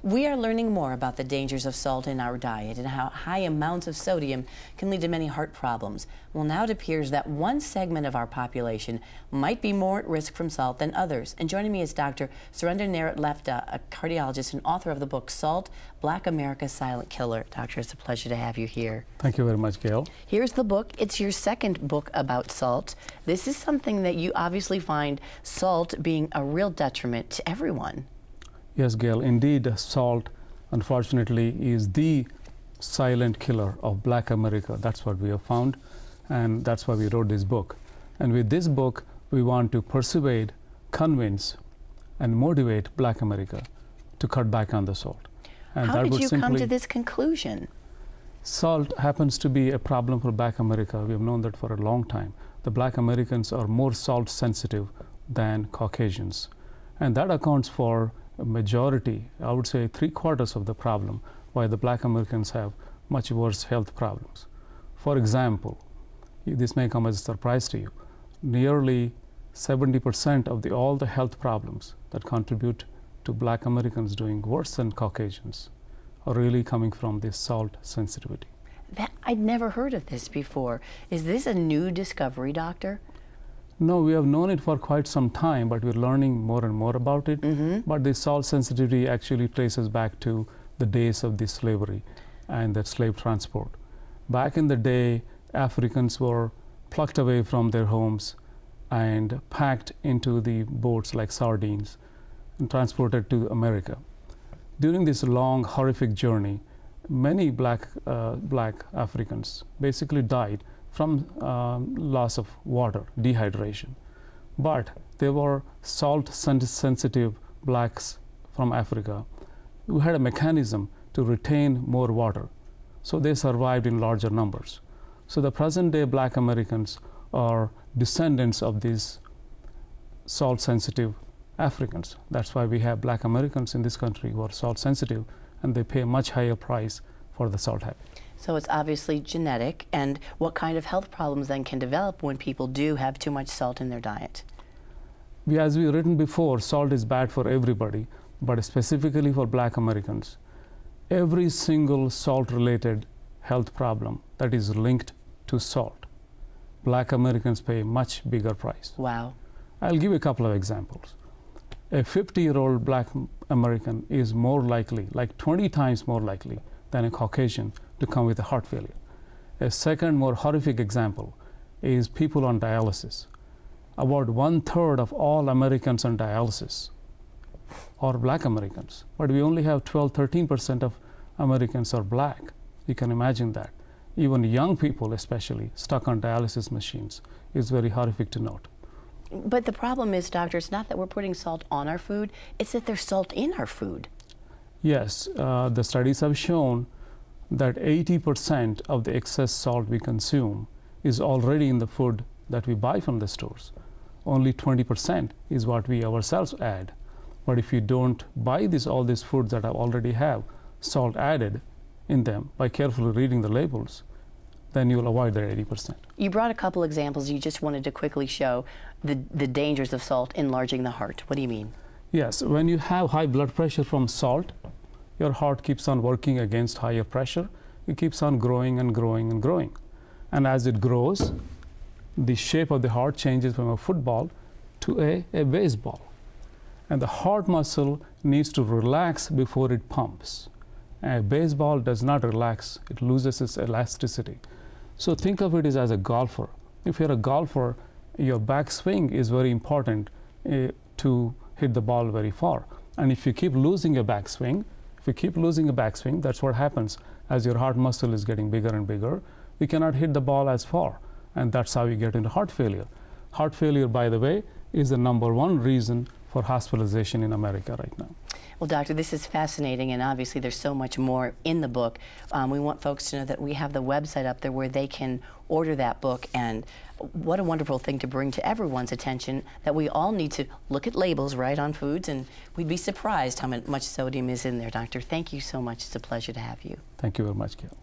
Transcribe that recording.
We are learning more about the dangers of salt in our diet and how high amounts of sodium can lead to many heart problems. Well, now it appears that one segment of our population might be more at risk from salt than others. And joining me is Dr. Nevralta, a cardiologist and author of the book Salt, Black America's Silent Killer. Doctor, it's a pleasure to have you here. Thank you very much, Gail. Here's the book. It's your second book about salt. This is something that you obviously find salt being a real detriment to everyone. Yes, Gail, indeed, salt, unfortunately, is the silent killer of Black America. That's what we have found, and that's why we wrote this book. And with this book, we want to persuade, convince, and motivate Black America to cut back on the salt. And how did you come to this conclusion? Salt happens to be a problem for Black America. We have known that for a long time. The Black Americans are more salt sensitive than Caucasians. And that accounts for a majority, I would say 3/4 of the problem, why the Black Americans have much worse health problems. For example, this may come as a surprise to you, nearly 70% of all the health problems that contribute to Black Americans doing worse than Caucasians are really coming from this salt sensitivity. I'd never heard of this before. Is this a new discovery, doctor? No, we have known it for quite some time, but we're learning more and more about it. But the salt sensitivity actually traces back to the days of the slavery and the slave transport. Back in the day, Africans were plucked away from their homes and packed into the boats like sardines and transported to America. During this long, horrific journey, many black Africans basically died from loss of water, dehydration. But there were salt-sensitive blacks from Africa who had a mechanism to retain more water. So they survived in larger numbers. So the present-day Black Americans are descendants of these salt-sensitive Africans. That's why we have Black Americans in this country who are salt-sensitive, and they pay a much higher price for the salt habit. So it's obviously genetic, and what kind of health problems then can develop when people do have too much salt in their diet? As we've written before, salt is bad for everybody, but specifically for Black Americans. Every single salt-related health problem that is linked to salt, Black Americans pay a much bigger price. Wow. I'll give you a couple of examples. A 50-year-old Black American is more likely, like 20 times more likely, than a Caucasian to come with a heart failure. A second, more horrific example is people on dialysis. About 1/3 of all Americans on dialysis are Black Americans, but we only have 12–13% of Americans are Black. You can imagine that. Even young people, especially, stuck on dialysis machines is very horrific to note. But the problem is, doctor, it's not that we're putting salt on our food, it's that there's salt in our food. Yes, the studies have shown that 80% of the excess salt we consume is already in the food that we buy from the stores. Only 20% is what we ourselves add. But if you don't buy all these foods that already have salt added in them by carefully reading the labels, then you'll avoid that 80%. You brought a couple examples. You just wanted to quickly show the dangers of salt enlarging the heart. What do you mean? Yes, when you have high blood pressure from salt, your heart keeps on working against higher pressure. It keeps on growing and growing and growing. And as it grows, the shape of the heart changes from a football to a baseball. And the heart muscle needs to relax before it pumps. And a baseball does not relax, it loses its elasticity. So think of it as a golfer. If you're a golfer, your backswing is very important to hit the ball very far. And if you keep losing your backswing, that's what happens. As your heart muscle is getting bigger and bigger, you cannot hit the ball as far. And that's how you get into heart failure. Heart failure, by the way, is the #1 reason for hospitalization in America right now. Well, doctor, this is fascinating, and obviously there's so much more in the book. We want folks to know that we have the website up there where they can order that book, and what a wonderful thing to bring to everyone's attention, that we all need to look at labels, right, on foods, and we'd be surprised how much sodium is in there. Doctor, thank you so much. It's a pleasure to have you. Thank you very much, Gail.